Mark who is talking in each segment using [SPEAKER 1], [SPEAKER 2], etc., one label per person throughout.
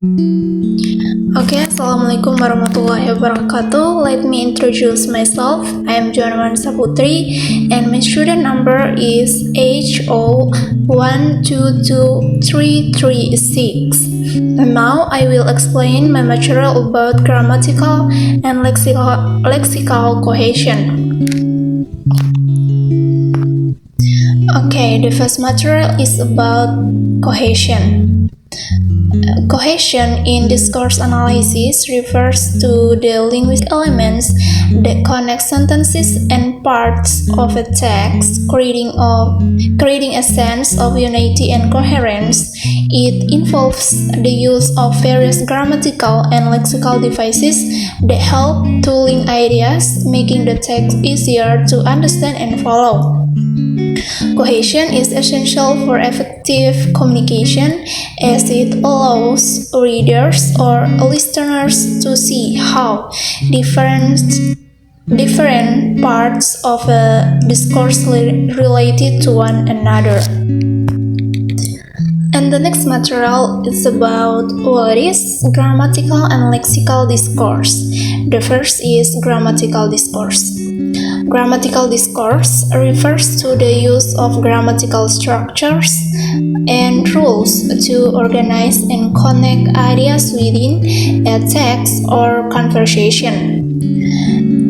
[SPEAKER 1] Okay, Assalamualaikum warahmatullahi wabarakatuh. Let me introduce myself. I am Joanwan Saputri and my student number is HO122336. And now I will explain my material about grammatical and lexical cohesion. Okay, the first material is about cohesion. Cohesion in discourse analysis refers to the linguistic elements that connect sentences and parts of a text, creating a sense of unity and coherence. It involves the use of various grammatical and lexical devices that help to link ideas, making the text easier to understand and follow. Cohesion is essential for effective communication as it allows readers or listeners to see how different parts of a discourse related to one another. And the next material is about what is grammatical and lexical discourse. The first is grammatical discourse. Grammatical discourse refers to the use of grammatical structures and rules to organize and connect ideas within a text or conversation.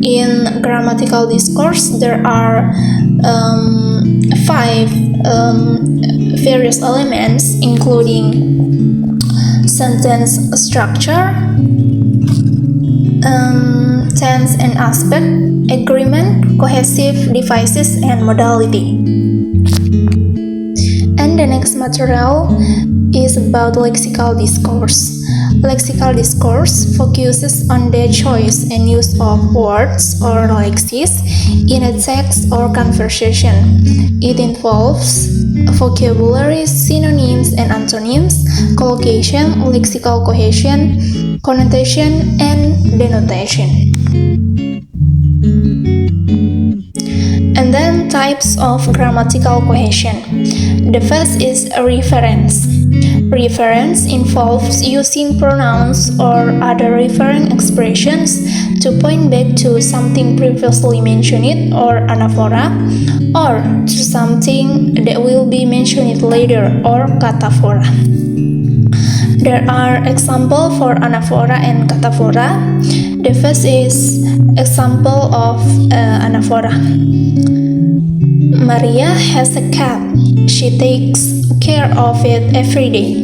[SPEAKER 1] In grammatical discourse, there are five various elements, including sentence structure, tense and aspect, agreement, cohesive devices, and modality. And the next material is about lexical discourse. Lexical discourse focuses on the choice and use of words or lexis in a text or conversation. It involves vocabulary, synonyms and antonyms, collocation, lexical cohesion, connotation, and denotation. And then types of grammatical cohesion. The first is a reference. Reference involves using pronouns or other referent expressions to point back to something previously mentioned or anaphora, or to something that will be mentioned later or cataphora. There are examples for anaphora and cataphora. The first is example of anaphora. Maria has a cat. She takes care of it every day.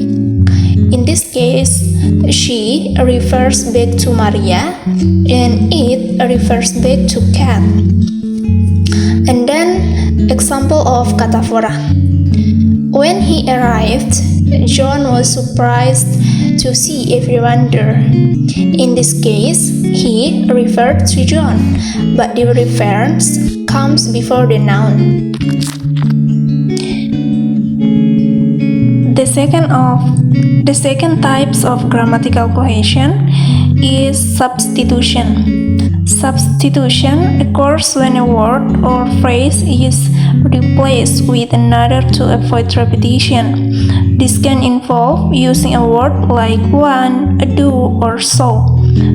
[SPEAKER 1] In this case, she refers back to Maria and it refers back to cat. And then example of cataphora. When he arrived, John was surprised to see everyone there. In this case, he referred to John, but the reference comes before the noun. The second types of grammatical cohesion is substitution. Substitution occurs when a word or phrase is replaced with another to avoid repetition. This can involve using a word like one, do, or so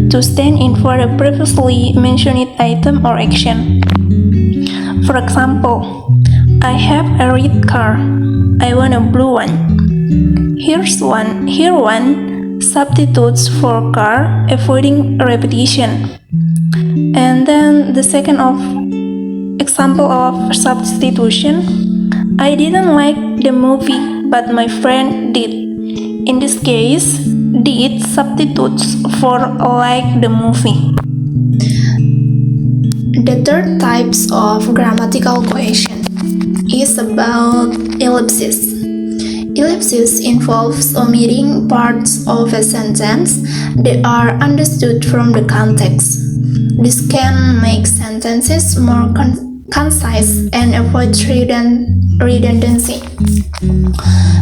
[SPEAKER 1] to stand in for a previously mentioned item or action. For example, I have a red car. I want a blue one. Here one substitutes for car, avoiding repetition. And then the second example of substitution. I didn't like the movie, but my friend did. In this case, did substitutes for like the movie. The third types of grammatical cohesion is about ellipsis. Ellipsis involves omitting parts of a sentence that are understood from the context. This can make sentences more concise and avoid redundancy.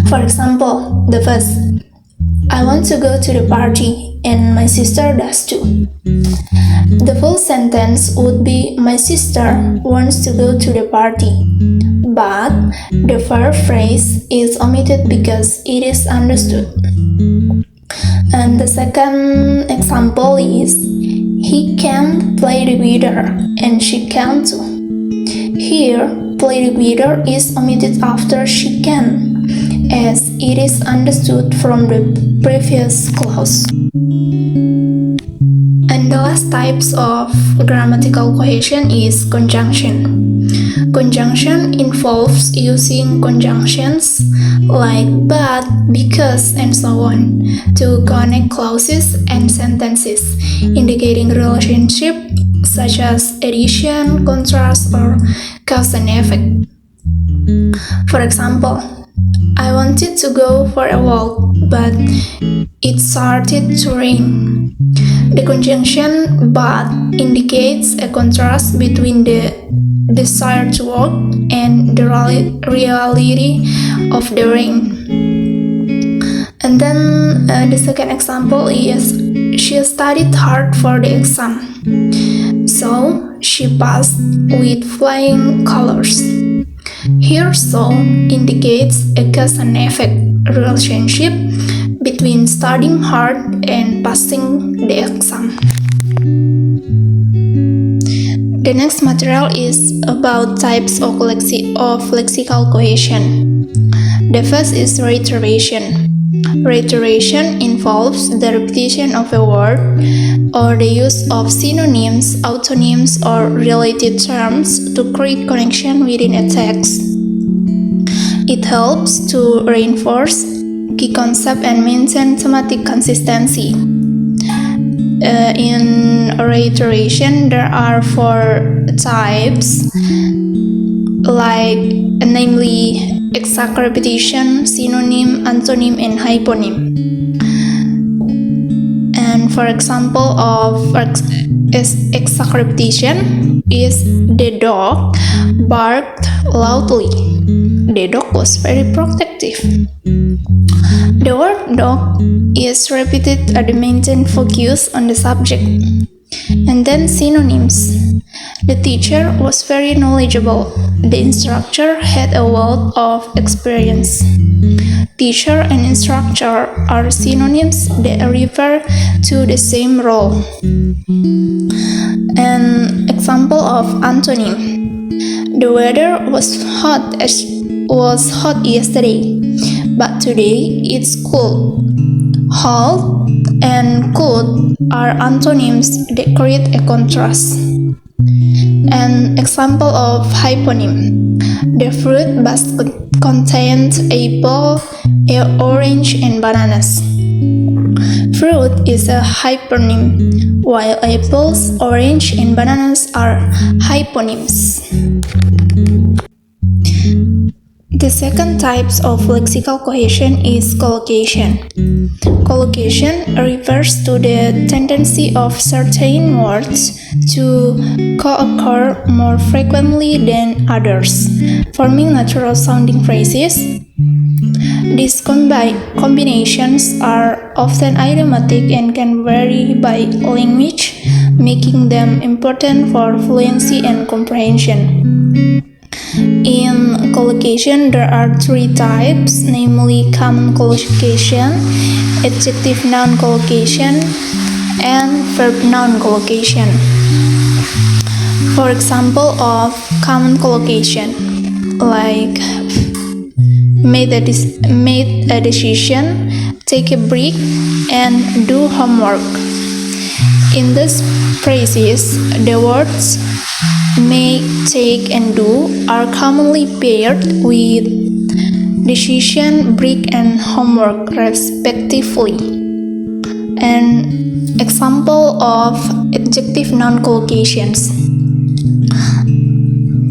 [SPEAKER 1] For example, the first, I want to go to the party and my sister does too. The full sentence would be my sister wants to go to the party, but the verb phrase is omitted because it is understood. And the second example is he can play the guitar and she can too. Here, play the guitar is omitted after she can, as it is understood from the previous clause. And the last types of grammatical cohesion is conjunction. Conjunction involves using conjunctions like but, because, and so on to connect clauses and sentences, indicating relationship such as addition, contrast, or cause and effect. For example, I wanted to go for a walk, but it started to rain. The conjunction but indicates a contrast between the desire to walk and the reality of the rain. And then the second example is she studied hard for the exam, so she passed with flying colors. Here, so indicates a cause and effect relationship between studying hard and passing the exam. The next material is about types of lexical cohesion. The first is reiteration. Reiteration involves the repetition of a word or the use of synonyms, antonyms, or related terms to create connection within a text. It helps to reinforce key concept and maintain thematic consistency. In reiteration, there are 4 types, namely exact repetition, synonym, antonym, and hyponym. And for example of exact repetition is the dog barked loudly. The dog was very protective. The word dog is repeated to maintain focus on the subject. And then synonyms. The teacher was very knowledgeable. The instructor had a wealth of experience. Teacher and instructor are synonyms that refer to the same role. An example of antonym. The weather was hot yesterday, but today it's cool. Hot and cold are antonyms that create a contrast. An example of hyponym. The fruit basket contains apple, orange, and bananas. Fruit is a hypernym, while apples, orange, and bananas are hyponyms. The second types of lexical cohesion is collocation. Collocation refers to the tendency of certain words to co-occur more frequently than others, forming natural-sounding phrases. These combinations are often idiomatic and can vary by language, making them important for fluency and comprehension. In collocation, there are 3 types, namely common collocation, adjective-noun collocation, and verb-noun collocation. For example of common collocation, like made a decision, take a break, and do homework. In these phrases, the words make, take, and do are commonly paired with decision, break, and homework respectively. An example of adjective-noun collocations,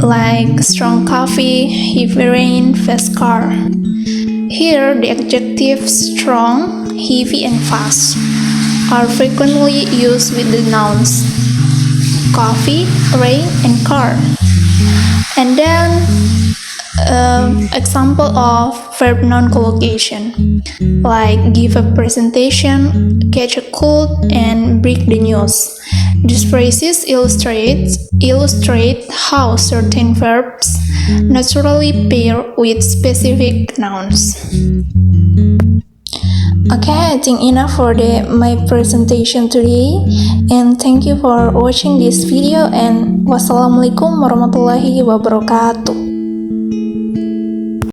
[SPEAKER 1] like strong coffee, heavy rain, fast car. Here, the adjectives strong, heavy, and fast are frequently used with the nouns coffee, rain, and car. And then example of verb-noun collocation, like give a presentation, catch a cold, and break the news. These phrases illustrate how certain verbs naturally pair with specific nouns. Okay, I think enough for my presentation today, and thank you for watching this video, and wassalamualaikum warahmatullahi wabarakatuh.